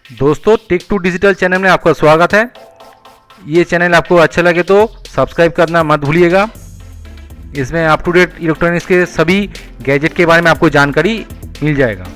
दोस्तों टेक2 digital channel में आपका स्वागत है। ये चैनल आपको अच्छा लगे तो सब्सक्राइब करना मत भूलिएगा। इसमें अप टू डेट इलेक्ट्रॉनिक्स के सभी गैजेट के बारे में आपको जानकारी मिल जाएगा।